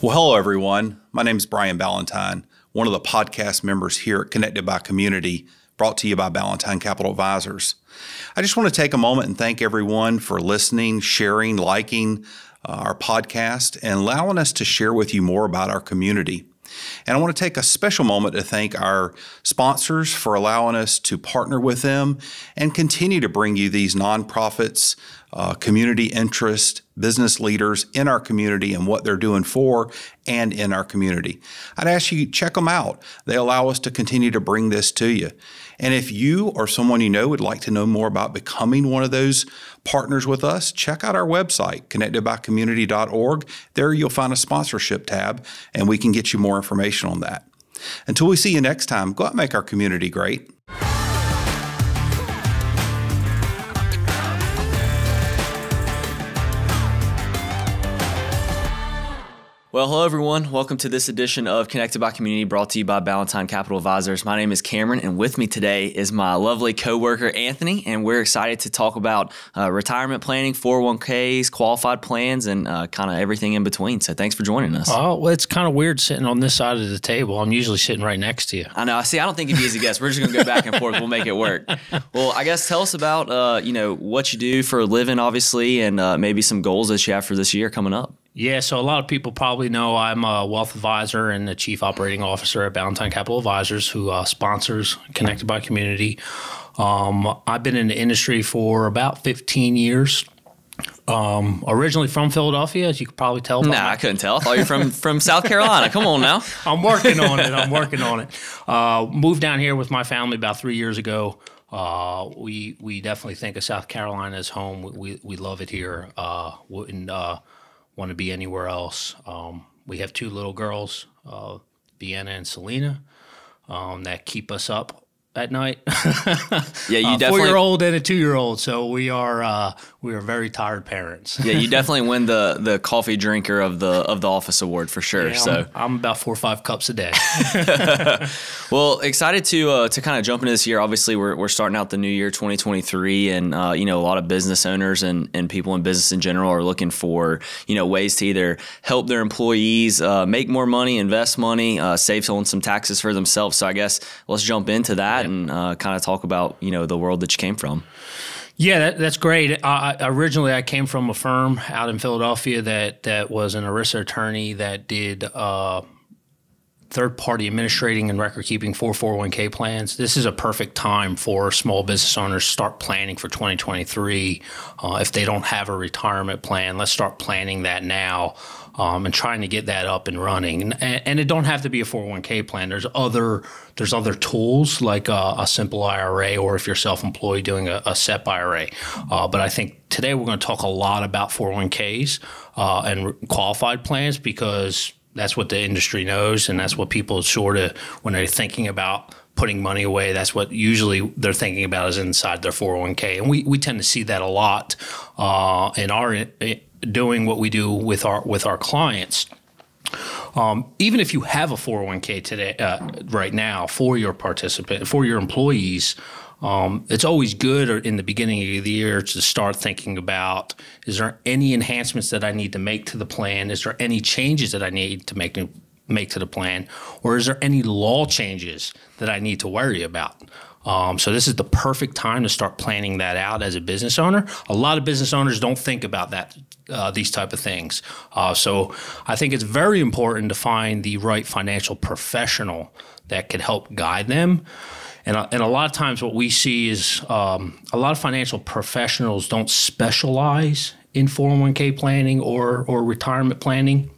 Well, hello, everyone. My name is Brian Ballantyne, one of the podcast members here at Connected by Community, brought to you by Ballantyne Capital Advisors. I just want to take a moment and thank everyone for listening, sharing, liking our podcast, and allowing us to share with you more about our community. And I want to take a special moment to thank our sponsors for allowing us to partner with them and continue to bring you these nonprofits, community interest, business leaders in our community and what they're doing for and in our community. I'd ask you to check them out. They allow us to continue to bring this to you. And if you or someone you know would like to know more about becoming one of those partners with us, check out our website, connectedbycommunity.org. There you'll find a sponsorship tab, and we can get you more information on that. Until we see you next time, go out and make our community great. Well, hello, everyone. Welcome to this edition of Connected by Community, brought to you by Ballantyne Capital Advisors. My name is Cameron, and with me today is my lovely coworker, Anthony, and we're excited to talk about retirement planning, 401ks, qualified plans, and kind of everything in between. So thanks for joining us. Oh, well, it's kind of weird sitting on this side of the table. I'm usually sitting right next to you. I know. See, I don't think it'd be easy guess. We're just going to go back and forth. We'll make it work. Well, I guess tell us about, what you do for a living, obviously, and maybe some goals that you have for this year coming up. Yeah, so a lot of people probably know I'm a wealth advisor and the chief operating officer at Ballantyne Capital Advisors, who sponsors Connected by Community. I've been in the industry for about 15 years. Originally from Philadelphia, as you could probably tell. Nah, I couldn't tell. I thought you're from South Carolina. Come on now. I'm working on it. Moved down here with my family about 3 years ago. We definitely think of South Carolina as home. We love it here. Wouldn't want to be anywhere else. We have two little girls, Vienna and Selena, that keep us up at night. Yeah, you definitely 4-year-old and a 2-year-old. So we are very tired parents. Yeah, you definitely win the coffee drinker of the office award for sure. Yeah, so I'm about 4 or 5 cups a day. Well, excited to kind of jump into this year. Obviously, we're starting out the new year, 2023, and a lot of business owners and people in business in general are looking for ways to either help their employees make more money, invest money, save on some taxes for themselves. So I guess let's jump into that and kind of talk about the world that you came from. Yeah, that's great. Originally, I came from a firm out in Philadelphia that was an ERISA attorney that did third-party administrating and record-keeping for 401k plans. This is a perfect time for small business owners to start planning for 2023. If they don't have a retirement plan, let's start planning that now. And trying to get that up and running. And it don't have to be a 401k plan. There's other tools like a simple IRA, or if you're self-employed, doing a SEP IRA. But I think today we're going to talk a lot about 401ks and qualified plans, because that's what the industry knows, and that's what people sort of, when they're thinking about putting money away, that's what usually they're thinking about is inside their 401k. And we tend to see that a lot in our doing what we do with our clients. Even if you have a 401k today, right now, for your employees, it's always good in the beginning of the year to start thinking about, is there any enhancements that I need to make to the plan? Is there any changes that I need to make to the plan? Or is there any law changes that I need to worry about? So this is the perfect time to start planning that out as a business owner. A lot of business owners don't think about that, these type of things. So I think it's very important to find the right financial professional that could help guide them. And a lot of times what we see is a lot of financial professionals don't specialize in 401k planning or retirement planning,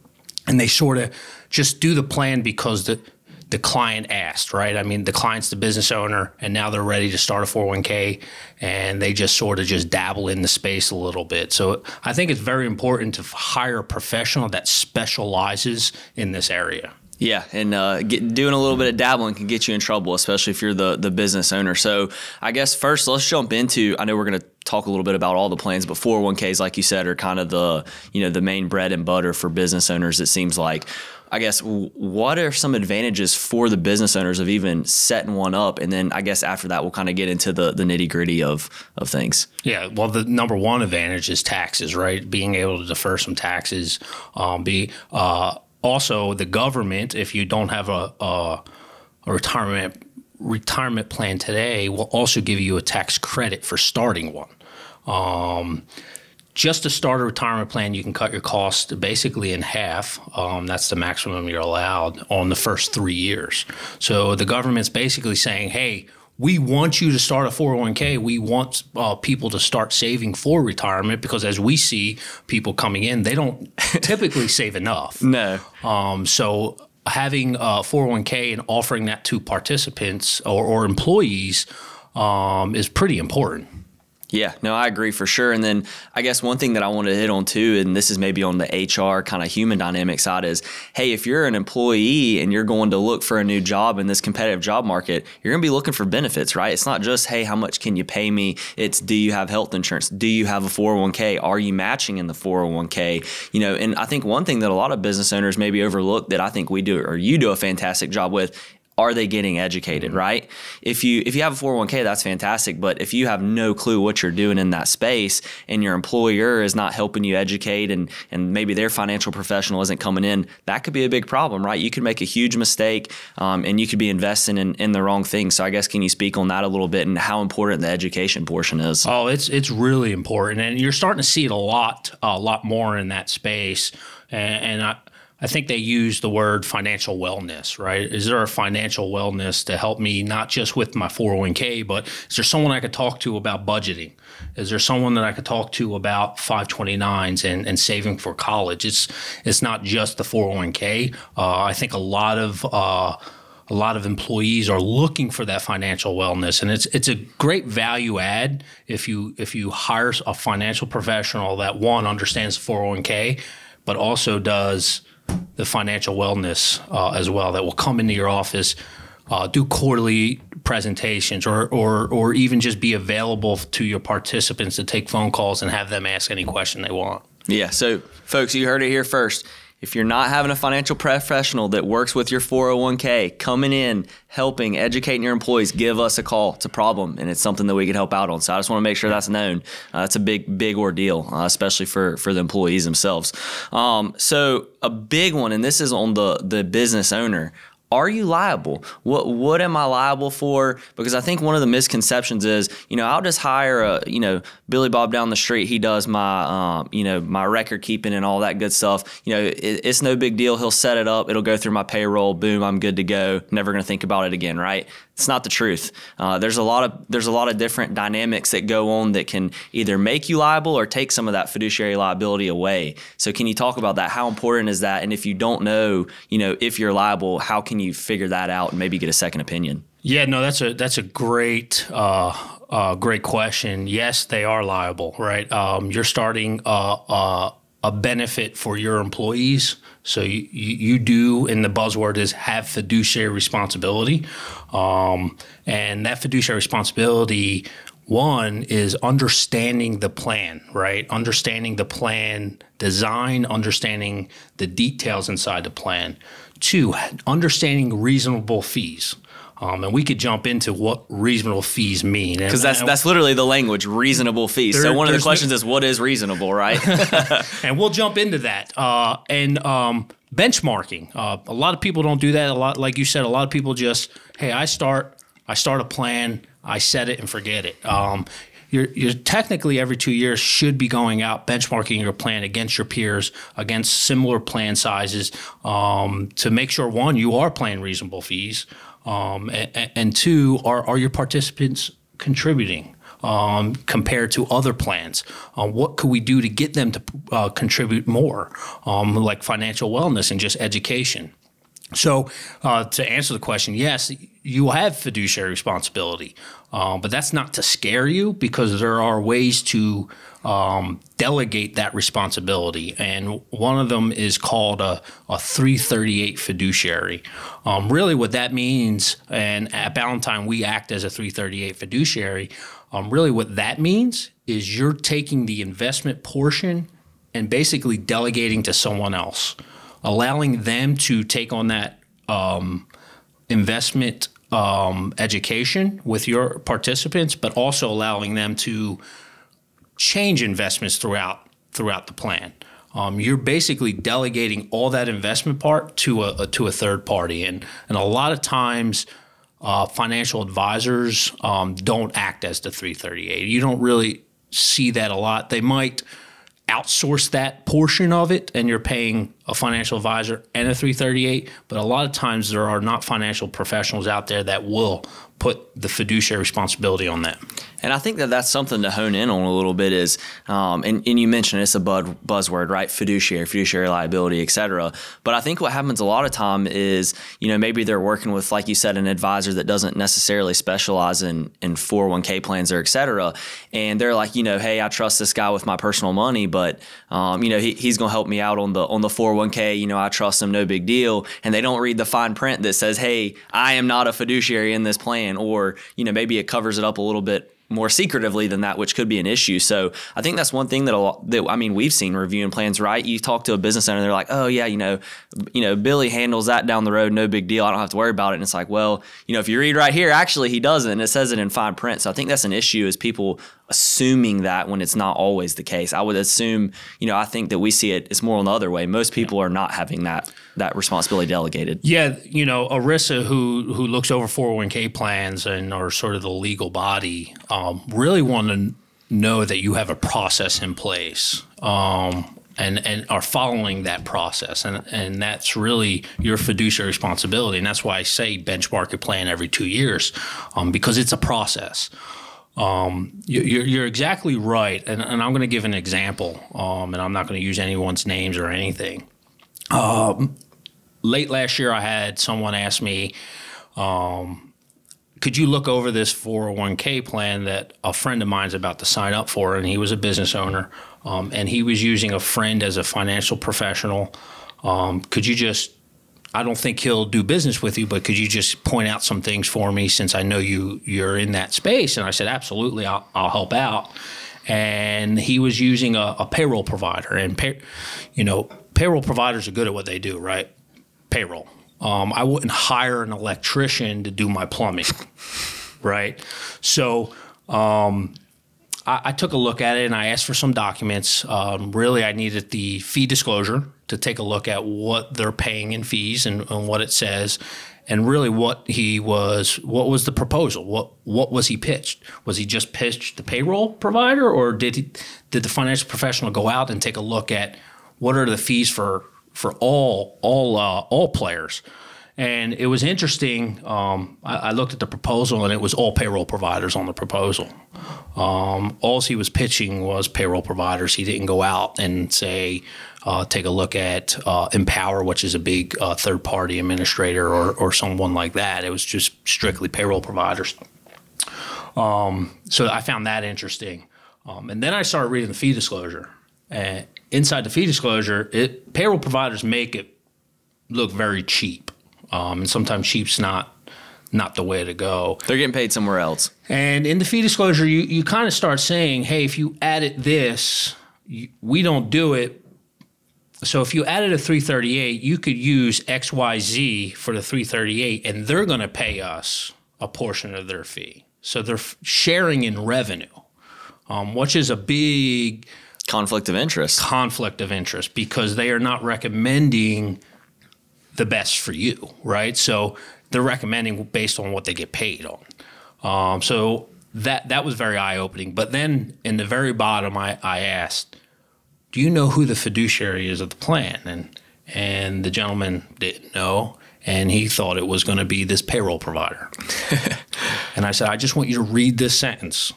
and they sort of just do the plan because the client asked, right? I mean, the client's the business owner, and now they're ready to start a 401k, and they just sort of just dabble in the space a little bit. So I think it's very important to hire a professional that specializes in this area. Yeah, and doing a little bit of dabbling can get you in trouble, especially if you're the business owner. So I guess first let's jump into, I know we're going to talk a little bit about all the plans, but 401ks, like you said, are kind of the main bread and butter for business owners, it seems like. I guess, what are some advantages for the business owners of even setting one up? And then I guess after that, we'll kind of get into the nitty gritty of things. Yeah. Well, the number one advantage is taxes, right? Being able to defer some taxes, also the government, if you don't have a retirement plan today, will also give you a tax credit for starting one. Just to start a retirement plan, you can cut your cost basically in half. That's the maximum you're allowed on the first 3 years. So the government's basically saying, hey, we want you to start a 401k. We want people to start saving for retirement, because as we see people coming in, they don't typically save enough. No. So having a 401k and offering that to participants or employees is pretty important. Yeah, no, I agree for sure. And then I guess one thing that I want to hit on too, and this is maybe on the HR kind of human dynamic side, is, hey, if you're an employee and you're going to look for a new job in this competitive job market, you're going to be looking for benefits, right? It's not just, hey, how much can you pay me? It's, do you have health insurance? Do you have a 401k? Are you matching in the 401k? You know, and I think one thing that a lot of business owners maybe overlook that I think we do, or you do a fantastic job with, are they getting educated, right? If you have a 401k, that's fantastic. But if you have no clue what you're doing in that space and your employer is not helping you educate, and maybe their financial professional isn't coming in, that could be a big problem, right? You could make a huge mistake and you could be investing in the wrong thing. So I guess, can you speak on that a little bit and how important the education portion is? Oh, it's really important. And you're starting to see it a lot more in that space. And I think they use the word financial wellness, right? Is there a financial wellness to help me not just with my 401k, but is there someone I could talk to about budgeting? Is there someone that I could talk to about 529s and saving for college? It's not just the 401k. I think a lot of employees are looking for that financial wellness, and it's a great value add if you hire a financial professional that, one, understands the 401k, but also does the financial wellness as well, that will come into your office, do quarterly presentations, or even just be available to your participants to take phone calls and have them ask any question they want. Yeah. So folks, you heard it here first. If you're not having a financial professional that works with your 401k, coming in, helping, educating your employees, give us a call. It's a problem, and it's something that we can help out on. So I just want to make sure that's known. It's a big ordeal, especially for the employees themselves. So a big one, and this is on the business owner. Are you liable? What am I liable for? Because I think one of the misconceptions is, I'll just hire Billy Bob down the street. He does my, my record keeping and all that good stuff. It's no big deal. He'll set it up. It'll go through my payroll. Boom, I'm good to go. Never going to think about it again, right? It's not the truth. There's a lot of different dynamics that go on that can either make you liable or take some of that fiduciary liability away. So can you talk about that? How important is that? And if you don't know, if you're liable, how can you figure that out and maybe get a second opinion? Yeah, no, that's a great question. Yes, they are liable, right? You're starting a benefit for your employees. So you do, and the buzzword is have fiduciary responsibility. And that fiduciary responsibility, one, is understanding the plan, right? Understanding the plan design, understanding the details inside the plan. Two, understanding reasonable fees. And we could jump into what reasonable fees mean. Because that's literally the language, reasonable fees. So one of the questions is, what is reasonable, right? And we'll jump into that. And benchmarking. A lot of people don't do that. Like you said, a lot of people just, hey, I start a plan, I set it and forget it. You're technically every 2 years should be going out benchmarking your plan against your peers, against similar plan sizes, to make sure, one, you are paying reasonable fees, and two, are your participants contributing compared to other plans? What could we do to get them to contribute more, like financial wellness and just education? So to answer the question, yes, you have fiduciary responsibility, but that's not to scare you, because there are ways to delegate that responsibility. And one of them is called a 338 fiduciary. Really what that means, and at Ballantine we act as a 338 fiduciary, really what that means is you're taking the investment portion and basically delegating to someone else, allowing them to take on that investment education with your participants, but also allowing them to change investments throughout the plan. you're basically delegating all that investment part to a third party, and a lot of times financial advisors don't act as the 338. You don't really see that a lot. They might outsource that portion of it, and you're paying a financial advisor and a 338. But a lot of times there are not financial professionals out there that will put the fiduciary responsibility on them. And I think that that's something to hone in on a little bit is, and you mentioned it's a buzzword, right? Fiduciary liability, et cetera. But I think what happens a lot of time is, maybe they're working with, like you said, an advisor that doesn't necessarily specialize in 401k plans or et cetera. And they're like, hey, I trust this guy with my personal money, but, he's going to help me out on the 401k. I trust him, no big deal. And they don't read the fine print that says, hey, I am not a fiduciary in this plan. Or, maybe it covers it up a little bit more secretively than that, which could be an issue. So I think that's one thing that we've seen reviewing plans, right? You talk to a business owner, they're like, oh yeah, Billy handles that down the road, no big deal. I don't have to worry about it. And it's like, well, if you read right here, actually he doesn't, and it says it in fine print. So I think that's an issue, is people assuming that when it's not always the case. I would assume, I think that we see it's more on the other way. Most people are not having that responsibility delegated. Yeah, ERISA, who looks over 401k plans and are sort of the legal body, really want to know that you have a process in place and are following that process. And that's really your fiduciary responsibility. And that's why I say benchmark your plan every 2 years, because it's a process. You're exactly right. And I'm going to give an example, and I'm not going to use anyone's names or anything. Late last year, I had someone ask me, could you look over this 401k plan that a friend of mine's about to sign up for? And he was a business owner, and he was using a friend as a financial professional. Could you just, I don't think he'll do business with you, but could you just point out some things for me, since I know you're in that space? And I said, absolutely, I'll help out. And he was using a payroll provider, and payroll providers are good at what they do, right? Payroll. I wouldn't hire an electrician to do my plumbing, right? So I took a look at it, and I asked for some documents. Really, I needed the fee disclosure to take a look at what they're paying in fees and what it says, and really what was the proposal? What was he pitched? Was he just pitched the payroll provider, or did the financial professional go out and take a look at what are the fees for all players? And it was interesting. I looked at the proposal, and it was all payroll providers on the proposal. All he was pitching was payroll providers. He didn't go out and say, take a look at Empower, which is a big third-party administrator, or someone like that. It was just strictly payroll providers. So I found that interesting. And then I started reading the fee disclosure. And inside the fee disclosure, payroll providers make it look very cheap. And sometimes cheap's not the way to go. They're getting paid somewhere else. And in the fee disclosure, you kind of start saying, hey, if you added this, we don't do it. So if you added a 338, you could use XYZ for the 338, and they're going to pay us a portion of their fee. So they're sharing in revenue, which is a big conflict of interest. Conflict of interest, because they are not recommending the best for you, right? So they're recommending based on what they get paid on. So that was very eye-opening. But then in the very bottom, I asked, do you know who the fiduciary is of the plan? And the gentleman didn't know, and he thought it was going to be this payroll provider. And I said, I just want you to read this sentence.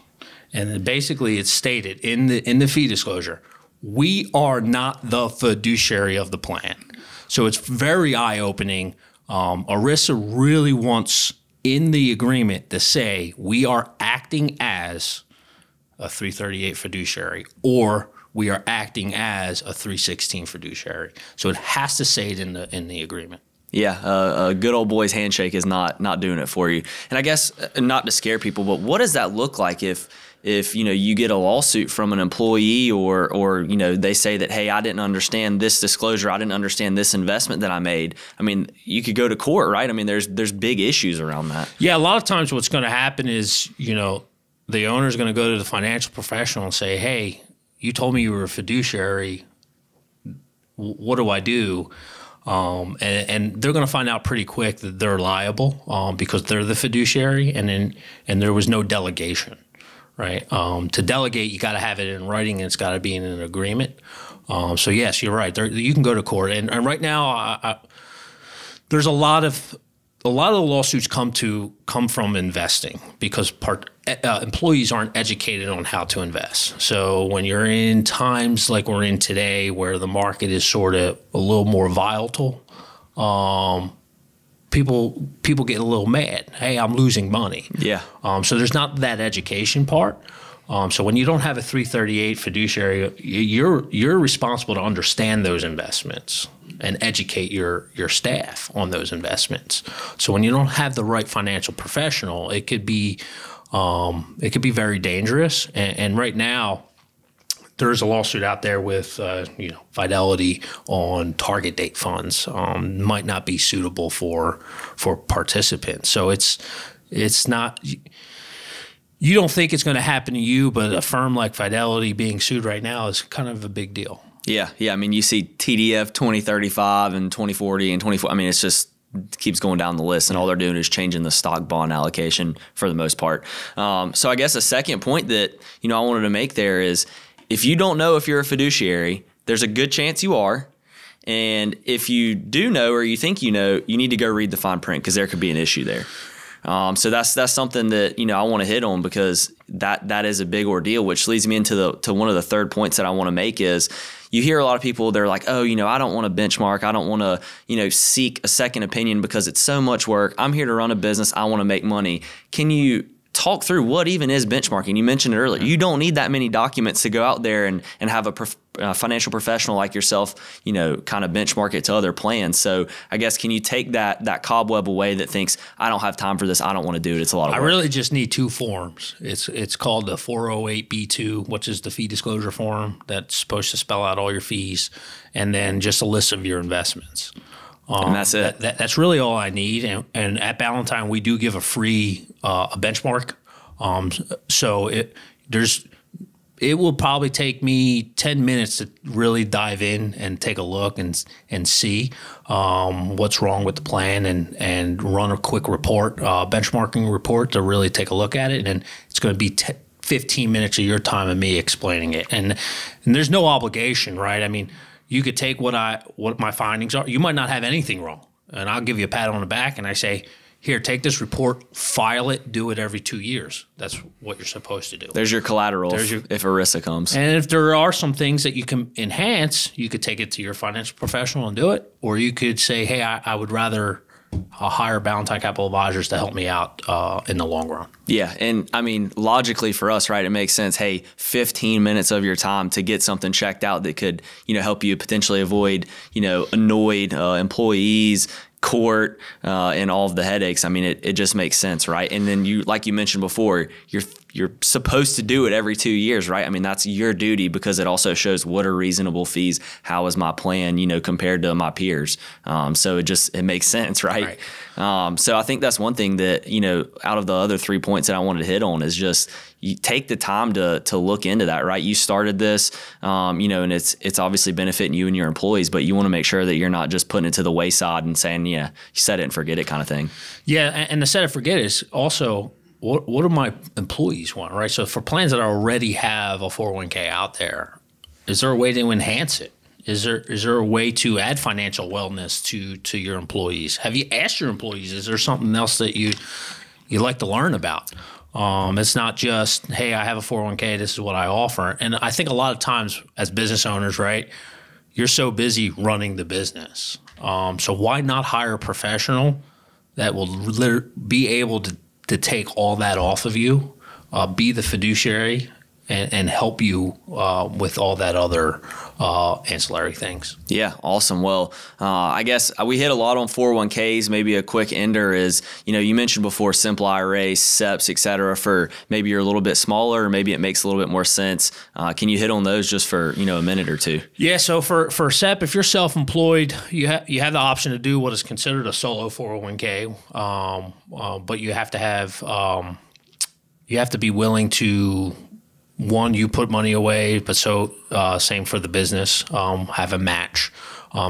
And basically it's stated in the fee disclosure, we are not the fiduciary of the plan. So it's very eye-opening. ERISA really wants in the agreement to say we are acting as a 338 fiduciary, or we are acting as a 316 fiduciary. So it has to say it in the agreement. Yeah, a good old boy's handshake is not doing it for you. And I guess not to scare people, but what does that look like if you get a lawsuit from an employee, or they say that, hey, I didn't understand this disclosure, I didn't understand this investment that I made. I mean, you could go to court, right? I mean, there's big issues around that. Yeah, a lot of times what's going to happen is, the owner's going to go to the financial professional and say, hey, you told me you were a fiduciary. what do I do? And they're going to find out pretty quick that they're liable because they're the fiduciary, and there was no delegation, right? To delegate, you got to have it in writing, and it's got to be in an agreement. So yes, you're right. You can go to court, and right now, there's a lot of the lawsuits come from investing because employees aren't educated on how to invest. So when you're in times like we're in today, where the market is sort of a little more volatile, people get a little mad. Hey, I'm losing money. Yeah. So there's not that education part. So when you don't have a 338 fiduciary, you're responsible to understand those investments and educate your staff on those investments. So when you don't have the right financial professional, it could be very dangerous. And right now, there's a lawsuit out there with Fidelity on target date funds. Might not be suitable for participants. So it's not. You don't think it's going to happen to you, but a firm like Fidelity being sued right now is kind of a big deal. Yeah. I mean, you see TDF 2035 and 2040 and 24. I mean, it's just keeps going down the list, and all they're doing is changing the stock bond allocation for the most part. So I guess a second point that I wanted to make there is, if you don't know if you're a fiduciary, there's a good chance you are. And if you do know, or you think you know, you need to go read the fine print, because there could be an issue there. So that's something that I want to hit on, because that is a big ordeal, which leads me into one of the third points that I want to make is, you hear a lot of people, they're like, oh, I don't want to benchmark. I don't want to, seek a second opinion because it's so much work. I'm here to run a business. I want to make money. Can you talk through what even is benchmarking? You mentioned it earlier. You don't need that many documents to go out there and have a financial professional like yourself, kind of benchmark it to other plans. So I guess, can you take that cobweb away that thinks, I don't have time for this, I don't want to do it, it's a lot of work? I really just need two forms. It's called the 408B2, which is the fee disclosure form that's supposed to spell out all your fees, and then just a list of your investments. And that's it. That's really all I need. And at Ballantine, we do give a free a benchmark. So it will probably take me 10 minutes to really dive in and take a look and see what's wrong with the plan, and run a quick report, benchmarking report, to really take a look at it. And it's going to be 15 minutes of your time and me explaining it. And there's no obligation, right? I mean, you could take what my findings are. You might not have anything wrong, and I'll give you a pat on the back, and I say, here, take this report, file it, do it every 2 years. That's what you're supposed to do. There's your collateral if ERISA comes. And if there are some things that you can enhance, you could take it to your financial professional and do it. Or you could say, hey, I would rather hire Ballantine Capital Advisors to help me out in the long run. Yeah. And I mean, logically for us, right, it makes sense. Hey, 15 minutes of your time to get something checked out that could, help you potentially avoid, annoyed employees, court, and all of the headaches. I mean, it just makes sense, right? And then like you mentioned before, you're supposed to do it every 2 years, right? I mean, that's your duty, because it also shows what are reasonable fees, how is my plan, compared to my peers. So it makes sense, right? So I think that's one thing that, out of the other 3 points that I wanted to hit on is just, you take the time to look into that, right? You started this, and it's obviously benefiting you and your employees, but you want to make sure that you're not just putting it to the wayside and saying, yeah, you set it and forget it kind of thing. Yeah, and the set it and forget is also, what do my employees want, right? So for plans that already have a 401k out there, is there a way to enhance it? Is there a way to add financial wellness to your employees? Have you asked your employees, is there something else that you like to learn about? It's not just, hey, I have a 401k, this is what I offer. And I think a lot of times as business owners, right, you're so busy running the business. So why not hire a professional that will be able to take all that off of you, be the fiduciary, and help you with all that other ancillary things. Yeah, awesome. Well, I guess we hit a lot on 401ks. Maybe a quick ender is, you mentioned before simple IRA, SEPs, et cetera, for maybe you're a little bit smaller, or maybe it makes a little bit more sense. Can you hit on those just for, a minute or two? Yeah, so for SEP, if you're self-employed, you have the option to do what is considered a solo 401k, but you have to have, you have to be willing to, one, you put money away, but same for the business, have a match.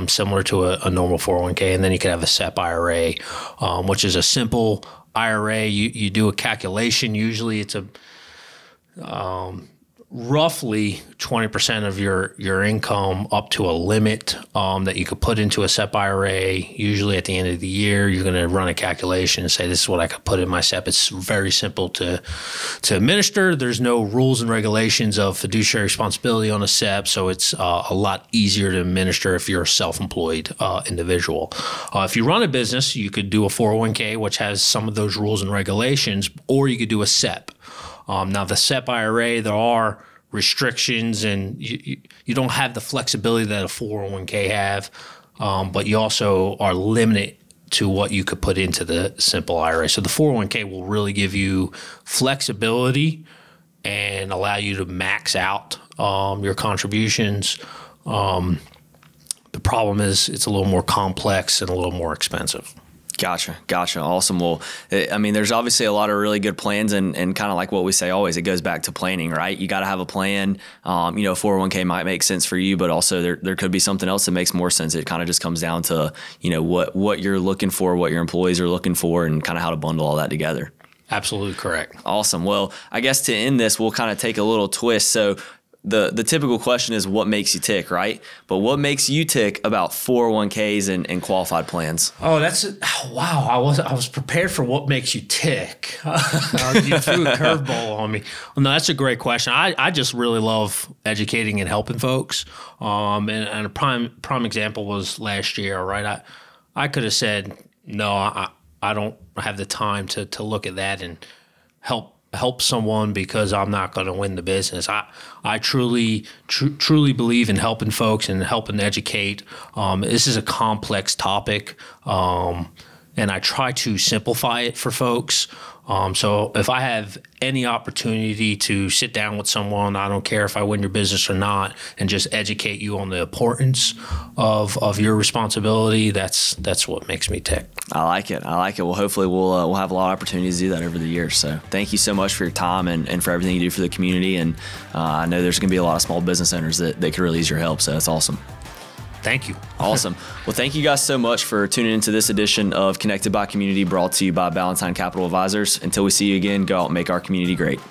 similar to a normal 401k. And then you could have a SEP IRA, which is a simple IRA. You do a calculation. Usually it's a roughly 20% of your income up to a limit that you could put into a SEP IRA. Usually at the end of the year, you're going to run a calculation and say, this is what I could put in my SEP. It's very simple to administer. There's no rules and regulations of fiduciary responsibility on a SEP, so it's a lot easier to administer if you're a self-employed individual. If you run a business, you could do a 401k, which has some of those rules and regulations, or you could do a SEP. Now, the SEP IRA, there are restrictions, and you don't have the flexibility that a 401k have, but you also are limited to what you could put into the simple IRA. So the 401k will really give you flexibility and allow you to max out your contributions. The problem is it's a little more complex and a little more expensive. Gotcha. Awesome. Well, I mean, there's obviously a lot of really good plans, and kind of like what we say always, it goes back to planning, right? You got to have a plan. 401k might make sense for you, but also there could be something else that makes more sense. It kind of just comes down to, what you're looking for, what your employees are looking for, and kind of how to bundle all that together. Absolutely correct. Awesome. Well, I guess to end this, we'll kind of take a little twist. So the typical question is what makes you tick, right? But what makes you tick about 401ks and qualified plans? Oh, wow. I was prepared for what makes you tick. You threw a curveball on me. Well, no, that's a great question. I just really love educating and helping folks. And a prime example was last year, right? I could have said, no, I don't have the time to look at that and help someone because I'm not going to win the business. I truly believe in helping folks and helping educate. This is a complex topic, and I try to simplify it for folks. So if I have any opportunity to sit down with someone, I don't care if I win your business or not, and just educate you on the importance of your responsibility, that's what makes me tick. I like it. Well, hopefully we'll have a lot of opportunities to do that over the years. So thank you so much for your time and for everything you do for the community. And I know there's going to be a lot of small business owners that could really use your help. So that's awesome. Thank you. Awesome. Well, thank you guys so much for tuning into this edition of Connected by Community, brought to you by Ballantine Capital Advisors. Until we see you again, go out and make our community great.